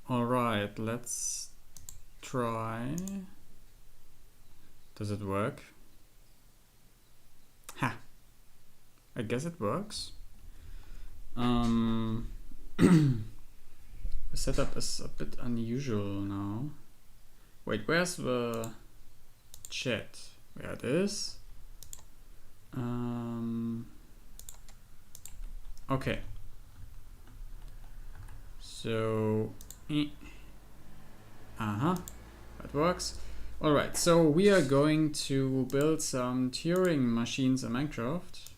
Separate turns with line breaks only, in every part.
Alright, let's try. Does it work? Ha! I guess it works. The setup is a bit unusual now. Wait, where's the chat? There it is. Okay. So, that works. Alright, so we are going to build some Turing machines in Minecraft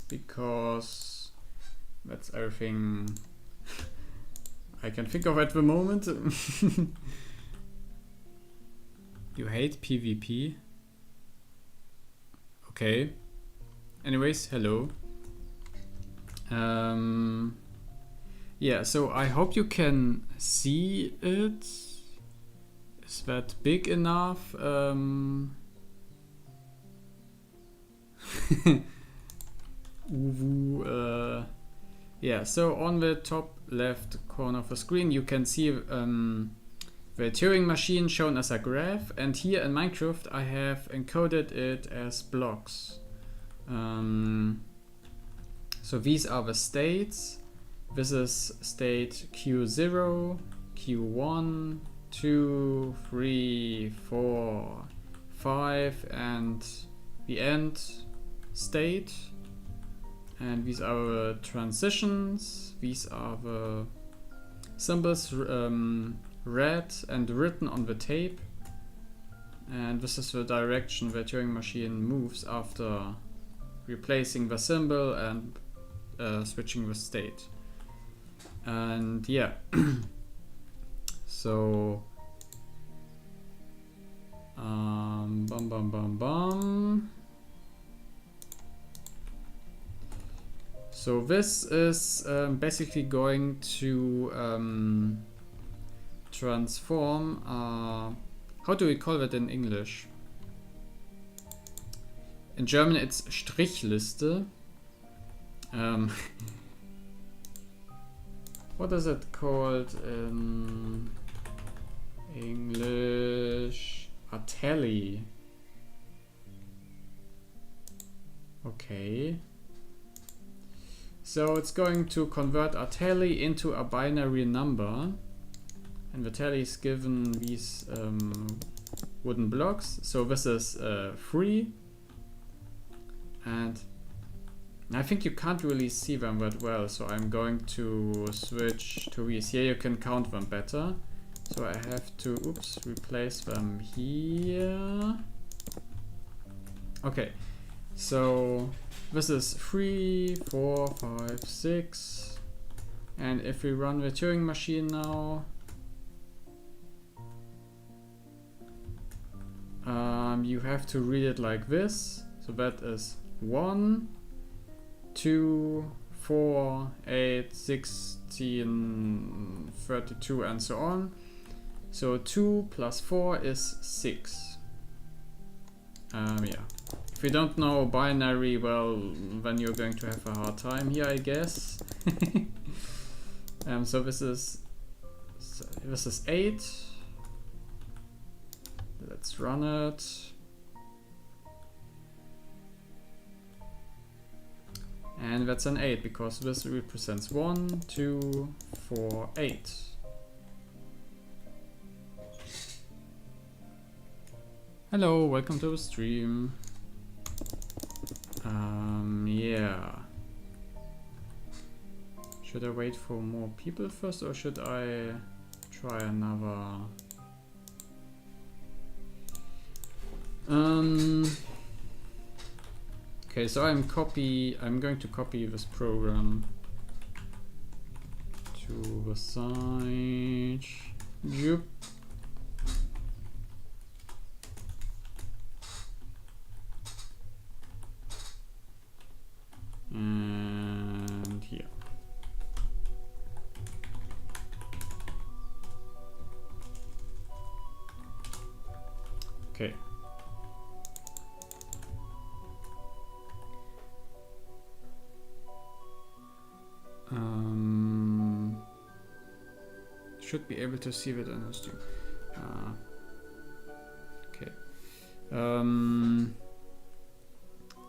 because that's everything I can think of at the moment. You hate PvP? Okay. Anyways, hello. Yeah, so I hope you can see it. Is that big enough? Yeah, so on the top left corner of the screen you can see the Turing machine shown as a graph, and here in Minecraft I have encoded it as blocks. So these are the states. This is state Q0, Q1, 2, 3, 4, 5, and the end state. And these are the transitions. These are the symbols read and written on the tape. And this is the direction the Turing machine moves after replacing the symbol and switching the state. And yeah, so So this is basically going to transform. How do we call that in English? In German, it's Strichliste. What is it called in English? A tally. Okay. So it's going to convert a tally into a binary number. And the tally is given these wooden blocks. So this is 3. And I think you can't really see them that well, so I'm going to switch to these. Here you can count them better. So I have to, replace them here. Okay, so this is 3, 4, 5, 6. And if we run the Turing machine now, you have to read it like this. So that is 1, 2, 4, 8, 16, 32, and so on. So 2 plus 4 is 6. Yeah. If you don't know binary, well, then you're going to have a hard time here, I guess. So this is 8. Let's run it. And that's an 8 because this represents 1, 2, 4, 8. Hello, welcome to the stream. Yeah. Should I wait for more people first, or should I try another? Okay, so I'm going to copy this program to the side. Yep. And here. Okay. should be able to see that on the stream. Okay.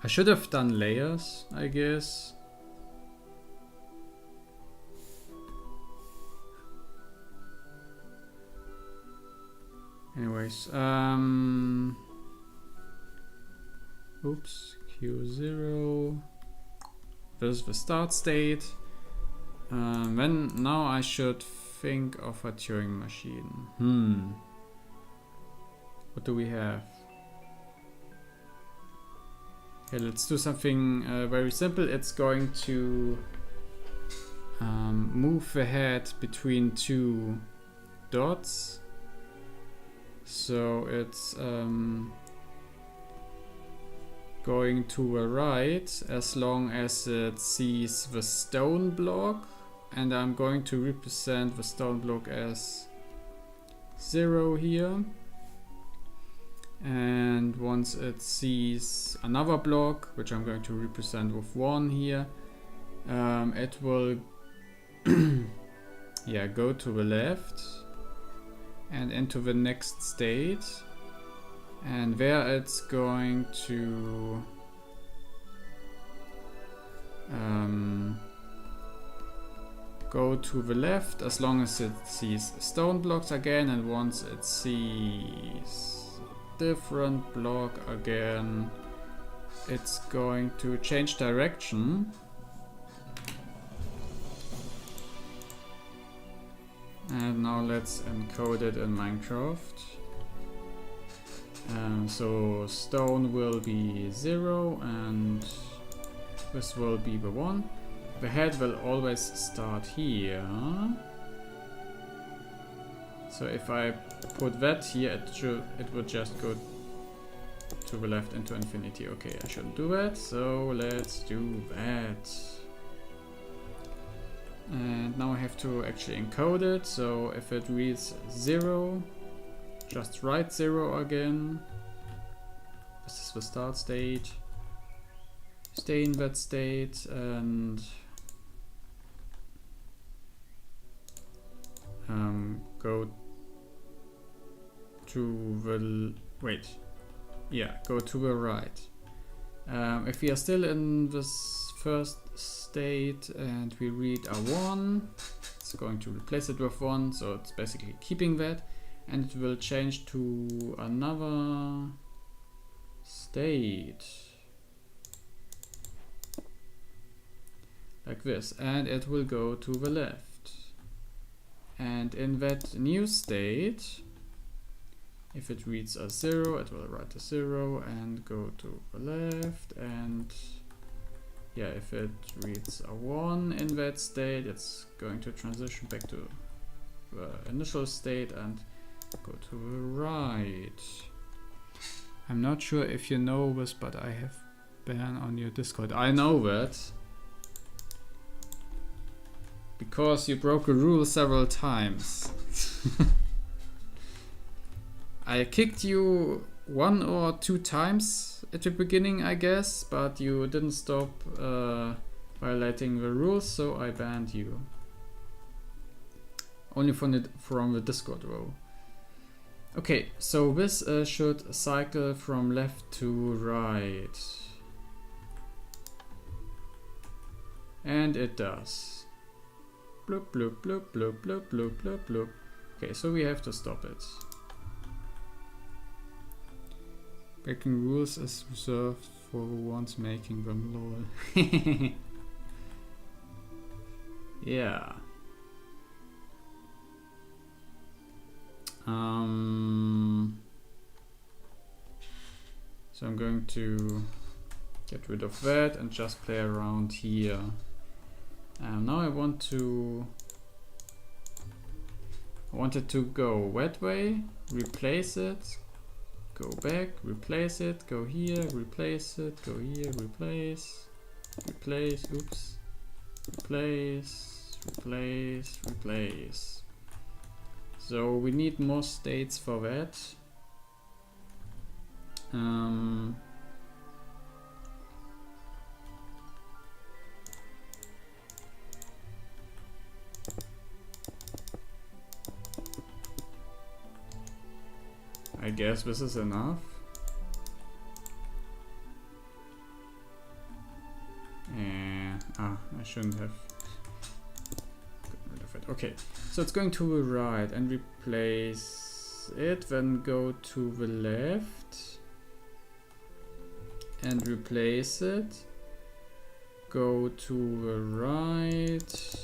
I should have done layers, I guess. Anyways, oops, Q0. This is the start state. Now I should think of a Turing machine. What do we have? Okay, let's do something very simple. It's going to move the head between two dots. So it's going to the right as long as it sees the stone block, and I'm going to represent the stone block as 0 here. And once it sees another block, which I'm going to represent with 1 here, it will go to the left and into the next state, and there it's going to go to the left as long as it sees stone blocks again, and once it sees different block again, it's going to change direction. And now let's encode it in Minecraft. So stone will be 0 and this will be the 1. The head will always start here. So if I put that here, it would just go to the left into infinity. Okay, I shouldn't do that, so let's do that. And now I have to actually encode it, so if it reads 0, just write 0 again. This is the start state. Stay in that state and go to the go to the right. If we are still in this first state and we read a 1, it's going to replace it with 1, so it's basically keeping that, and it will change to another state like this, and it will go to the left. And in that new state, if it reads a 0, it will write a 0 and go to the left. And yeah, if it reads a 1 in that state, it's going to transition back to the initial state and go to the right. I'm not sure if you know this, but I have been on your Discord. I know that because you broke a rule several times. I kicked you 1 or 2 times at the beginning, I guess, but you didn't stop violating the rules, so I banned you. Only from the Discord row. Okay, so this should cycle from left to right. And it does. Bloop, bloop, bloop, bloop, bloop, bloop, bloop, bloop. Okay, so we have to stop it. Breaking rules is reserved for the ones making them, lol. Yeah. So I'm going to get rid of that and just play around here. Now I want it to go that way, replace it, go back, replace it, go here, replace it, go here, replace, oops, replace, replace. So we need more states for that. I guess this is enough. I shouldn't have gotten rid of it. Okay, so it's going to the right and replace it, then go to the left and replace it. Go to the right.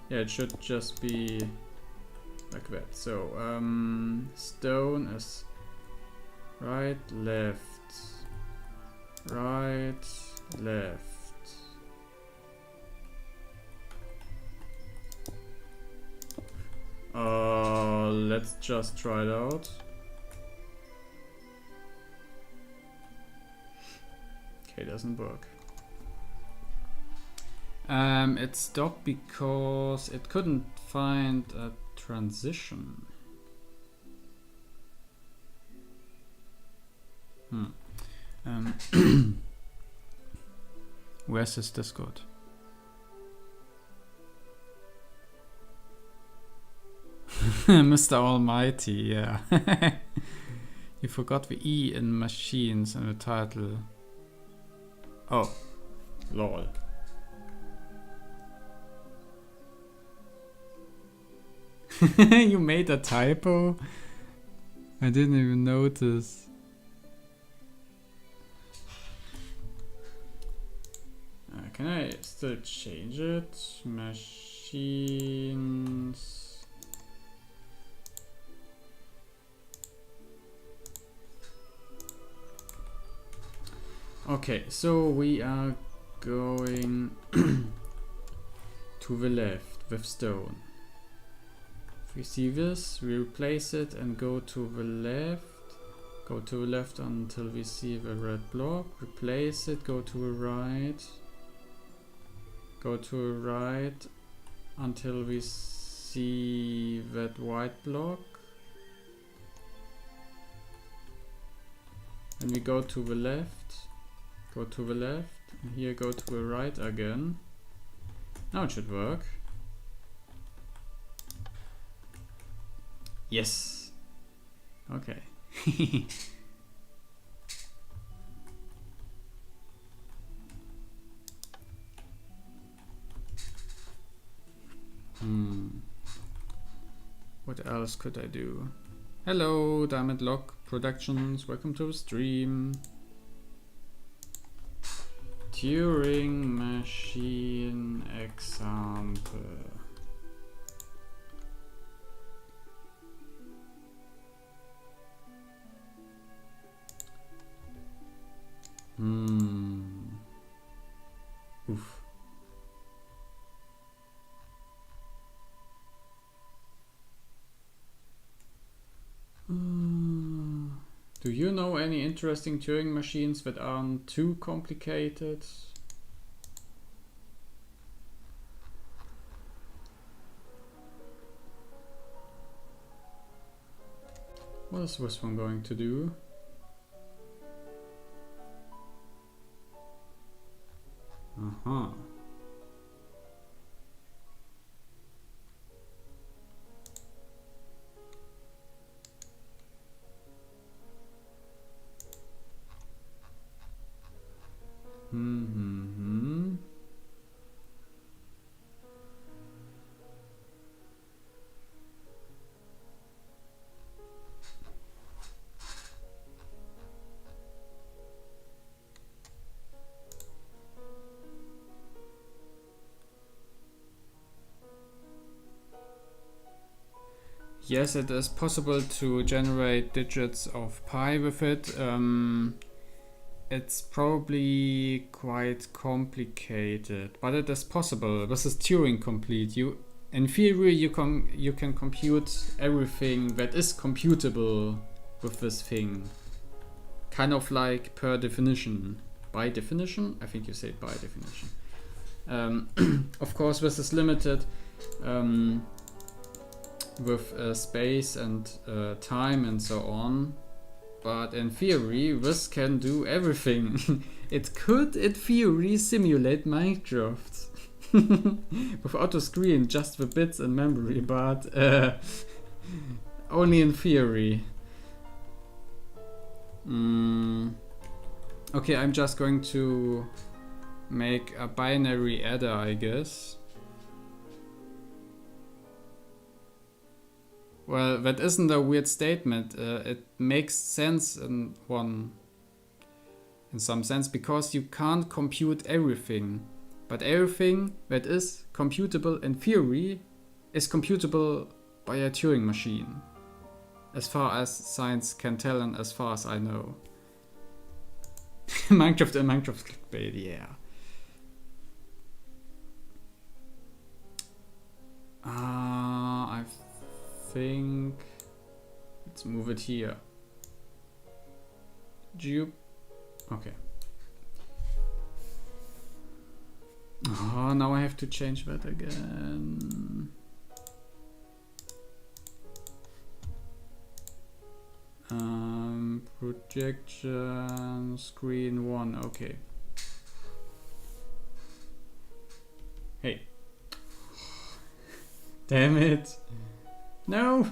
Yeah, it should just be like that. So stone is right, left, right, left. Let's just try it out. Okay, doesn't work. It stopped because it couldn't find a transition. Where's his Discord? Mr. Almighty, yeah. You forgot the E in machines in the title. Oh, lol. You made a typo? I didn't even notice. Can I still change it? Machines. Okay, so we are going to the left with stone. If we see this, we replace it and go to the left. Go to the left until we see the red block. Replace it, go to the right. Go to the right until we see that white block. And we go to the left. Go to the left. And here go to the right again. Now it should work. Yes. Okay. What else could I do? Hello, Diamond Lock Productions. Welcome to the stream. Turing machine example. Oof. Do you know any interesting Turing machines that aren't too complicated? What is this one going to do? Uh-huh. Yes, it is possible to generate digits of pi with it. It's probably quite complicated, but it is possible. This is Turing complete. In theory, you can compute everything that is computable with this thing. Kind of like per definition. By definition? I think you say by definition. Of course, this is limited with space and time and so on. But in theory, this can do everything. It could, in theory, simulate Minecraft. With auto screen, just the bits and memory, but only in theory. Okay, I'm just going to make a binary adder, I guess. Well, that isn't a weird statement. It makes sense in some sense, because you can't compute everything. But everything that is computable in theory is computable by a Turing machine. As far as science can tell and as far as I know. Minecraft and Minecraft clickbait, yeah. I think let's move it here. Jupe. Okay. Oh, now I have to change that again. Projection screen 1. Okay. Hey. Damn it. No.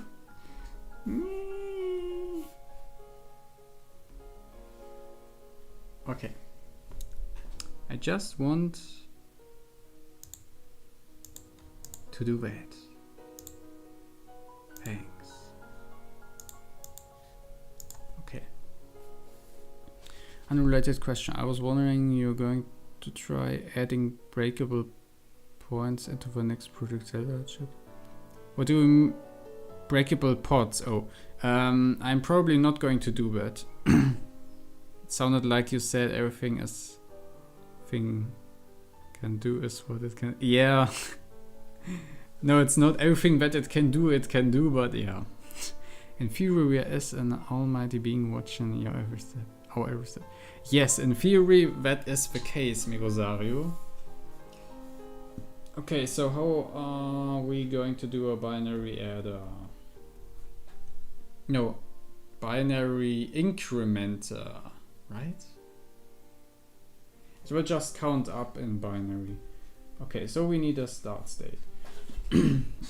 Okay. I just want to do that. Thanks. Okay. Unrelated question. I was wondering, you're going to try adding breakable points into the next project Zelda chip? What do you breakable pods? Oh, I'm probably not going to do that. It sounded like you said everything thing can do is what it can. Yeah. No, it's not everything that it can do, but yeah. In theory, there is an almighty being watching your every step. Our every step. Yes, in theory, that is the case, Mirosario. Okay, so how are we going to do a binary adder? No, binary incrementer, right? So we'll just count up in binary. Okay, so we need a start state.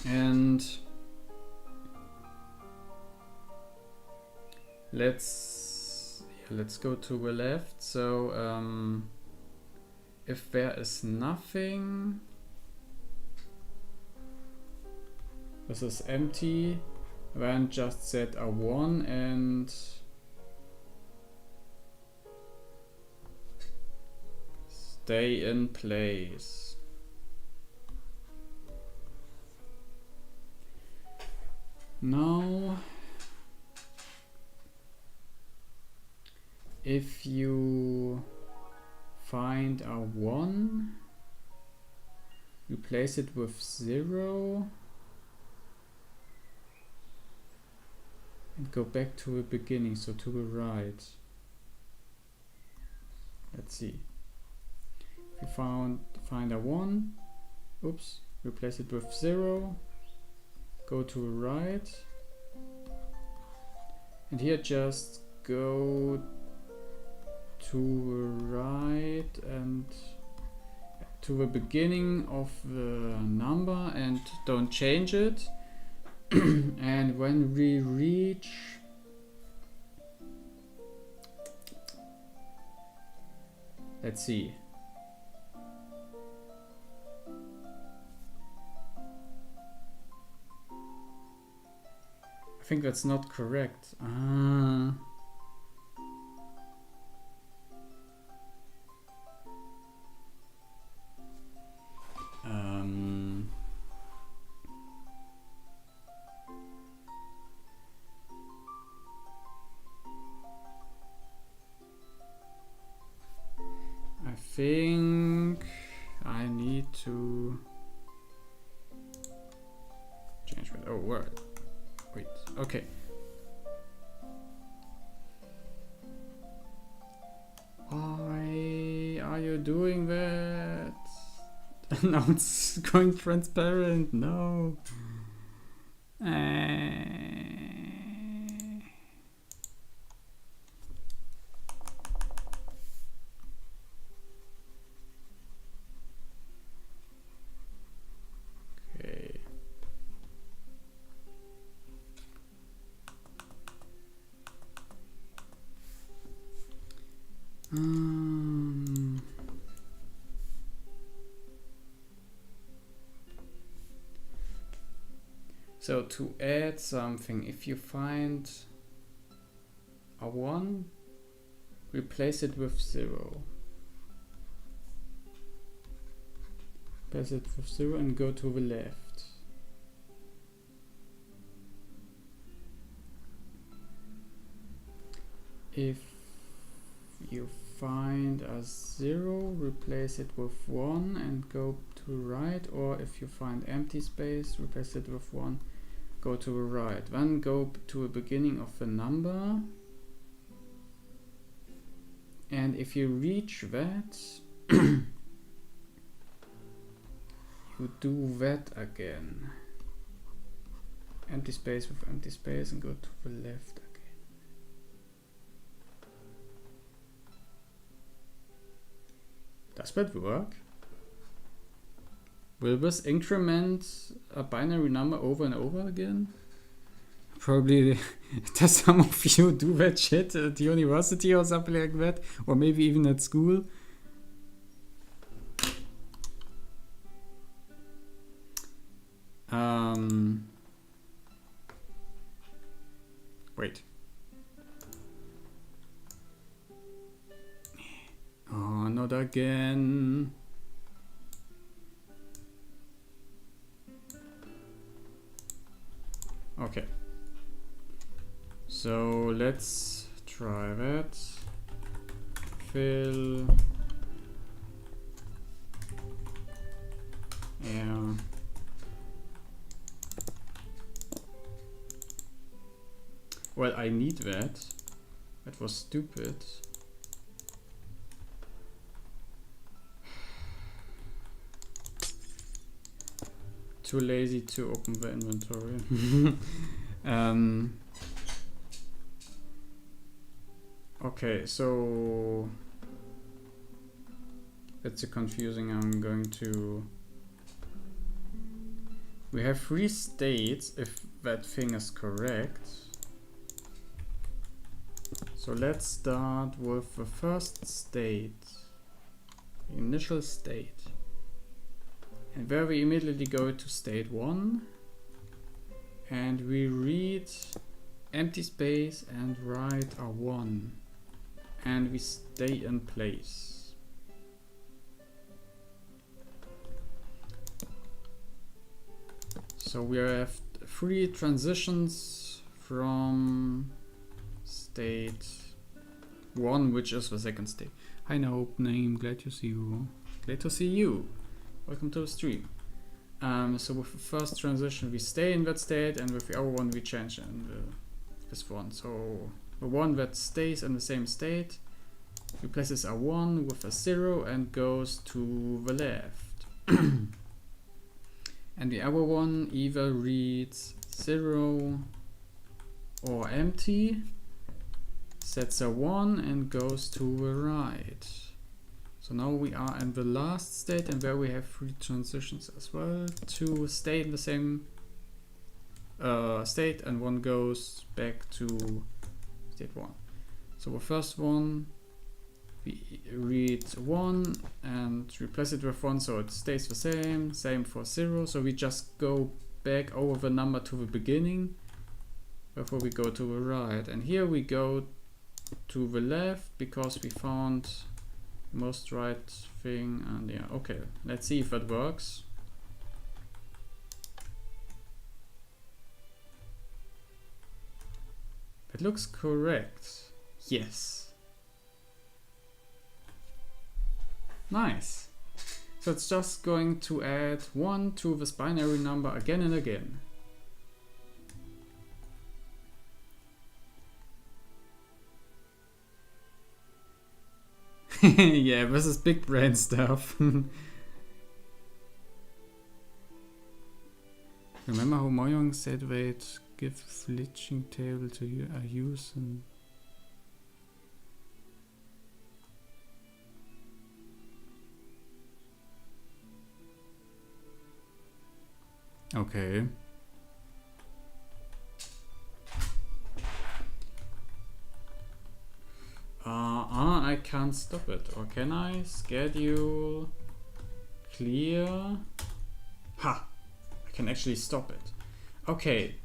And let's go to the left. So if there is nothing, this is empty, then just set a 1 and stay in place. Now, if you find a 1, replace it with 0 and go back to the beginning, so to the right. Let's see. If you find a 1, oops, replace it with 0, go to the right, and here just go to the right and to the beginning of the number and don't change it. And when we reach let's see, I think that's not correct. I think I need to change it. Oh, word. Wait, okay. Why are you doing that? Now it's going transparent. No. Okay. So to add something, if you find a 1, replace it with 0. Replace it with 0 and go to the left. If you find a 0, replace it with 1 and go to right, or if you find empty space, replace it with 1, go to the right. Then go to the beginning of the number, and if you reach that, you do that again. Empty space with empty space and go to the left again. Does that work? Will this increment a binary number over and over again? Probably. Does some of you do that shit at university or something like that? Or maybe even at school? Wait. Oh, not again. Okay. So let's try that. Fill. Yeah. Well, I need that. That was stupid. Too lazy to open the inventory. Okay, so it's confusing. I'm going to. We have 3 states if that thing is correct. So let's start with the first state, the initial state. And where we immediately go to state 1 and we read empty space and write a 1 and we stay in place. So we have 3 transitions from state 1, which is the second state. Hi Nope name, glad to see you. Glad to see you. Welcome to the stream. So with the first transition we stay in that state, and with the other one we change in this one. So the one that stays in the same state replaces a 1 with a 0 and goes to the left. And the other one either reads 0 or empty, sets a 1 and goes to the right. So now we are in the last state, and where we have 3 transitions as well. 2 stay in the same state and 1 goes back to state 1. So the first one, we read 1 and replace it with 1, so it stays the same. Same for 0, so we just go back over the number to the beginning before we go to the right. And here we go to the left because we found most right thing, and yeah, okay, let's see if that works. It looks correct. Yes. Nice. So it's just going to add 1 to this binary number again and again. Yeah, this is big brain stuff. Remember how Mojang said they'd give glitching table to use and okay. I can't stop it. Or can I? Schedule clear. Ha! I can actually stop it. Okay,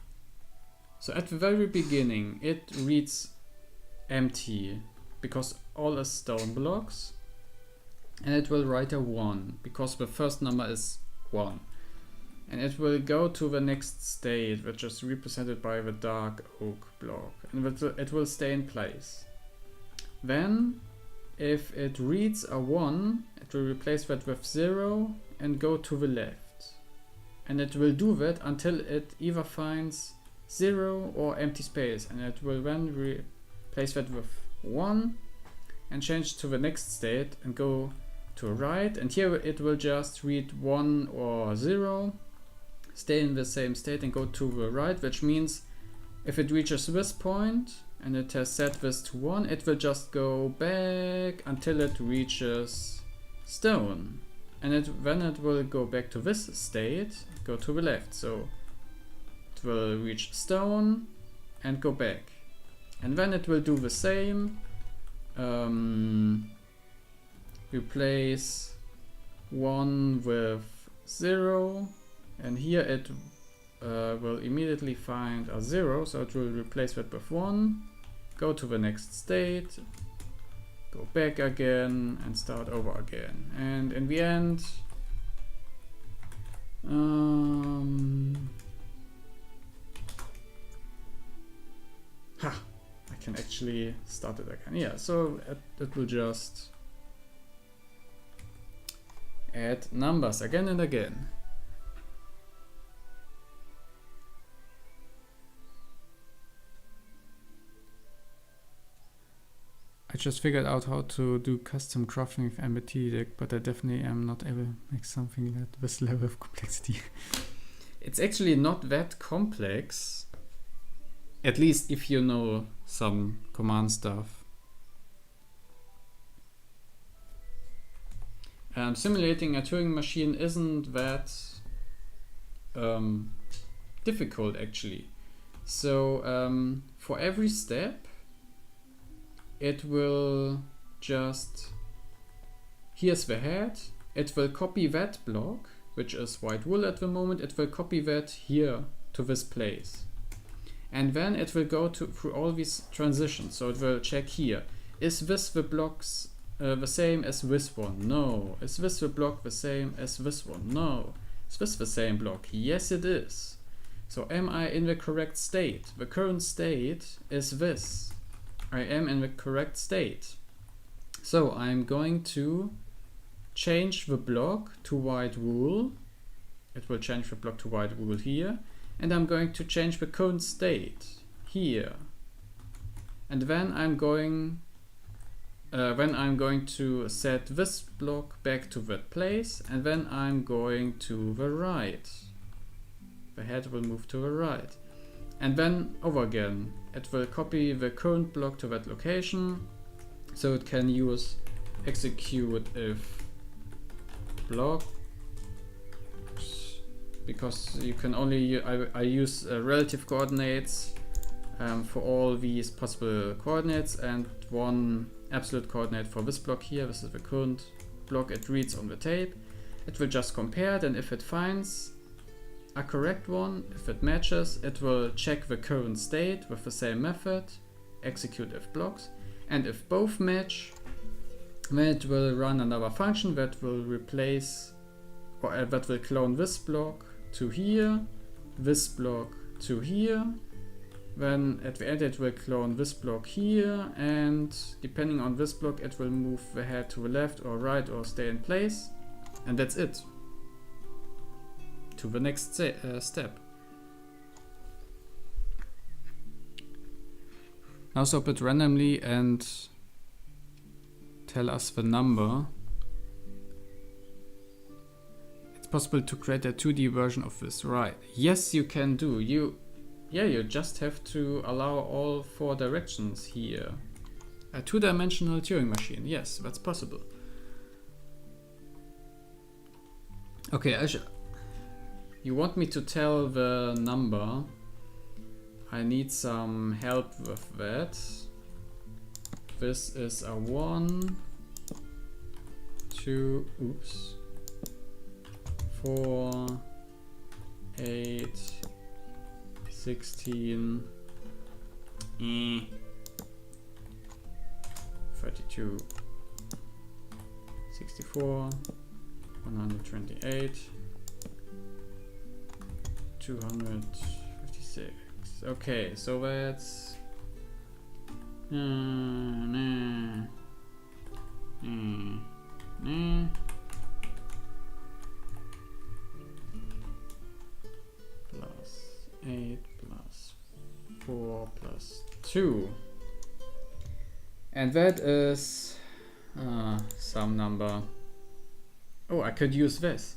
so at the very beginning it reads empty because all is stone blocks, and it will write a 1 because the first number is 1, and it will go to the next state, which is represented by the dark oak block, and it will stay in place. Then if it reads a 1, it will replace that with 0 and go to the left, and it will do that until it either finds 0 or empty space, and it will then replace that with 1 and change to the next state and go to right, and here it will just read 1 or 0, stay in the same state and go to the right, which means if it reaches this point and it has set this to 1, it will just go back until it reaches stone, and then it will go back to this state, go to the left, so it will reach stone and go back, and then it will do the same, replace 1 with 0, and here it will immediately find a 0, so it will replace that with 1, go to the next state, go back again and start over again, and in the end I can actually start it again. Yeah, so it will just add numbers again and again. I just figured out how to do custom graphing with MBT deck, but I definitely am not able to make something at this level of complexity. It's actually not that complex, at least if you know some command stuff. Simulating a Turing machine isn't that difficult actually. So for every step it will just, here's the head, it will copy that block, which is white wool at the moment, it will copy that here to this place. And then it will go through all these transitions, so it will check here, is this the blocks the same as this one? No. Is this the block the same as this one? No. Is this the same block? Yes it is. So am I in the correct state? The current state is this. I am in the correct state. So I'm going to change the block to white wool. It will change the block to white wool here. And I'm going to change the current state here. And then I'm going to set this block back to that place, and then I'm going to the right. The head will move to the right. And then over again, it will copy the current block to that location, so it can use execute if block, because you can only, I use relative coordinates for all these possible coordinates, and one absolute coordinate for this block here. This is the current block it reads on the tape. It will just compare it, and if it finds a correct one, if it matches, it will check the current state with the same method, execute if blocks, and if both match, then it will run another function that will replace, or that will clone this block to here, this block to here. Then at the end it will clone this block here, and depending on this block it will move the head to the left or right or stay in place, and that's it. To the next step. Now stop it randomly and tell us the number. It's possible to create a 2D version of this, right? Yes, you can do. You just have to allow all 4 directions here. A 2-dimensional Turing machine, yes, that's possible. Okay, you want me to tell the number? I need some help with that. This is a 1, 2, 4, 8, 16, 32, 64, 128, 256. Okay, so that's plus 8 plus 4 plus 2, and that is some number. Oh, I could use this.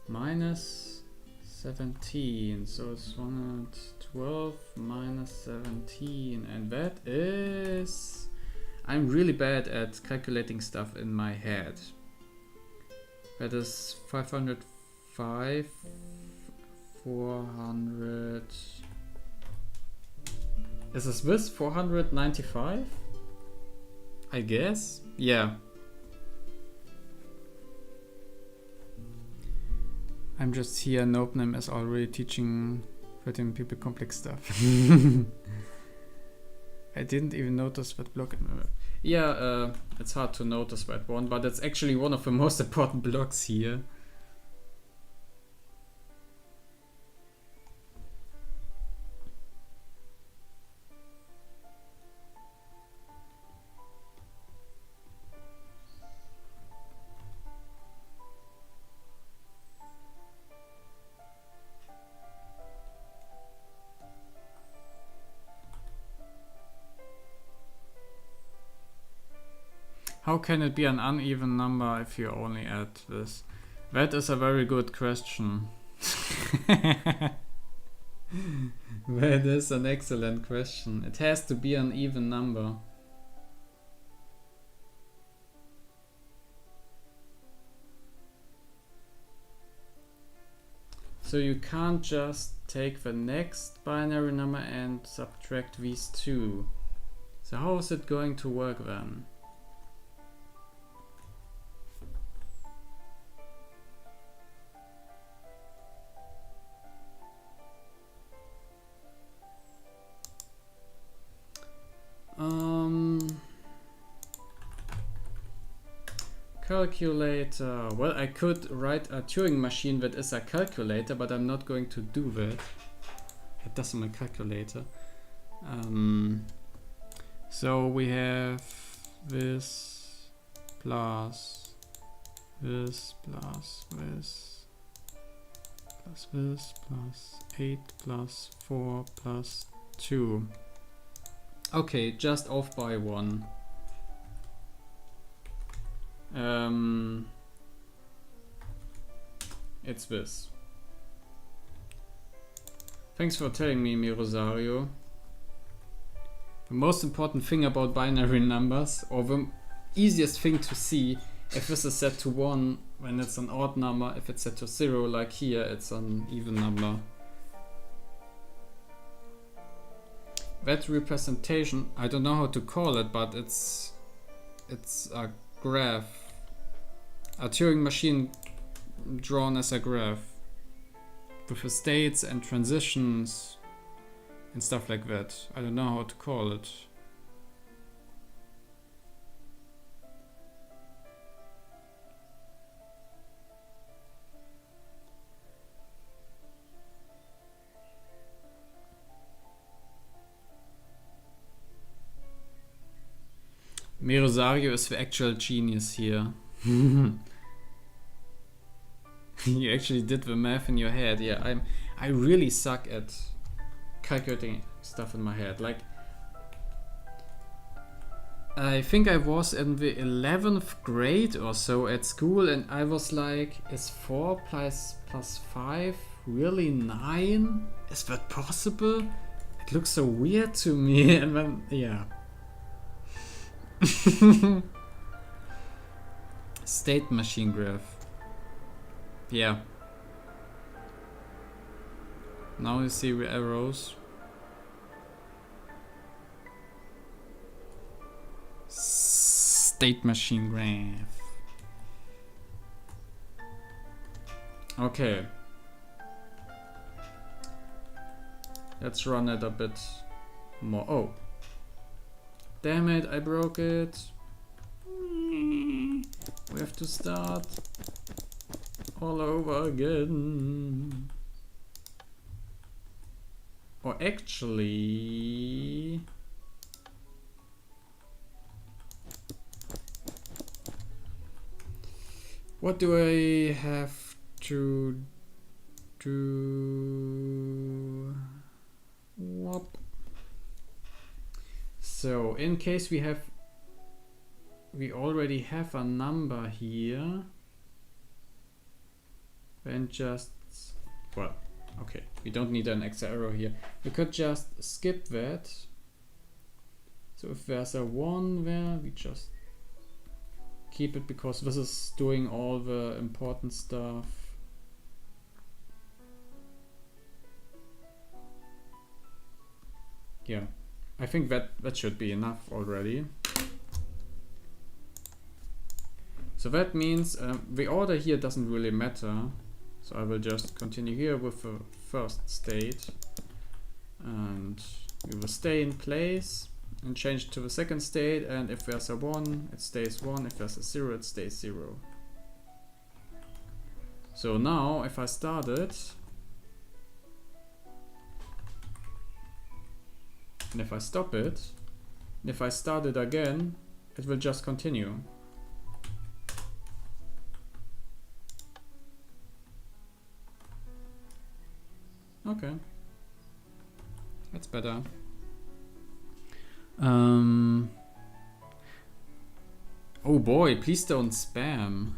Minus 17, so it's 112 minus 17, and that is... I'm really bad at calculating stuff in my head. That is 505, 400... Is this 495? I guess? Yeah. I'm just here, Nopenham is already teaching 13 people complex stuff. I didn't even notice that block. Yeah, it's hard to notice that one, but it's actually one of the most important blocks here. How can it be an uneven number if you only add this? That is a very good question. That is an excellent question. It has to be an even number. So you can't just take the next binary number and subtract these two. So how is it going to work then? Calculator. Well, I could write a Turing machine that is a calculator, but I'm not going to do that. A decimal calculator. So we have this plus this plus this plus this plus 8 plus 4 plus 2. Okay, just off by 1. It's this. Thanks for telling me, Rosario. The most important thing about binary numbers, or the easiest thing to see, if this is set to 1 when it's an odd number, if it's set to 0 like here, it's an even number. That representation, I don't know how to call it, but it's a graph. A Turing machine drawn as a graph with the states and transitions and stuff like that. I don't know how to call it. Rosario is the actual genius here. You actually did the math in your head. Yeah, I really suck at calculating stuff in my head. Like, I think I was in the 11th grade or so at school, and I was like, is 4 plus 5 really 9? Is that possible? It looks so weird to me. And then, yeah. State machine graph. Yeah. Now you see the arrows. State machine graph. Okay. Let's run it a bit more. Oh, damn it, I broke it. We have to start all over again. Or actually, what do I have to do? Whoop. So in case we already have a number here, then just, well, okay, we don't need an extra arrow here. We could just skip that. So if there's a 1 there, we just keep it because this is doing all the important stuff. Yeah, I think that should be enough already. So that means the order here doesn't really matter. So I will just continue here with the first state, and we will stay in place and change to the second state, and if there's a 1, it stays 1, if there's a 0, it stays 0. So now if I start it, and if I stop it, and if I start it again, it will just continue. Okay, that's better. Oh boy, please don't spam.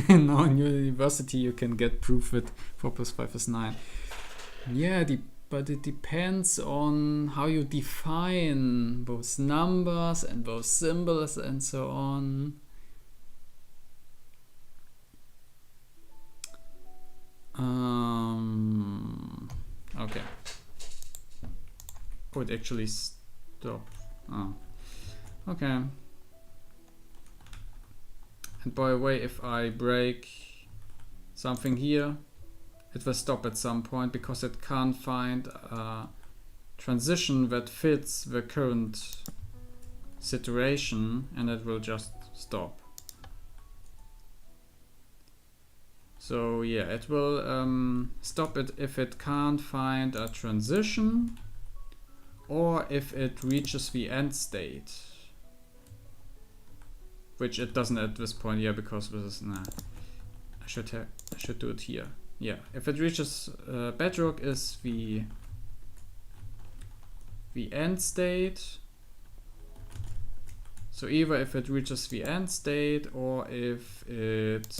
No, in university you can get proof that 4 + 5 is 9. Yeah, but it depends on how you define those numbers and those symbols and so on. Okay. Oh, it actually stopped. Oh. Okay. And by the way, if I break something here, it will stop at some point because it can't find a transition that fits the current situation, and it will just stop. So yeah, it will stop it if it can't find a transition or if it reaches the end state, which it doesn't at this point. Yeah, because this is nah. I should do it here. Yeah, if it reaches bedrock is the end state. So either if it reaches the end state or if it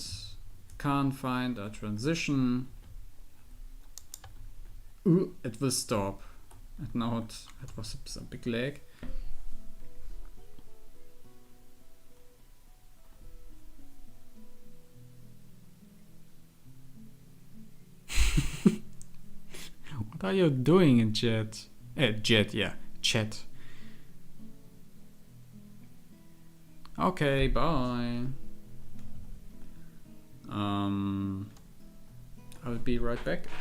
can't find a transition, it will stop. And now it was a big lag. What are you doing in chat? Chat. Okay, bye. I'll be right back.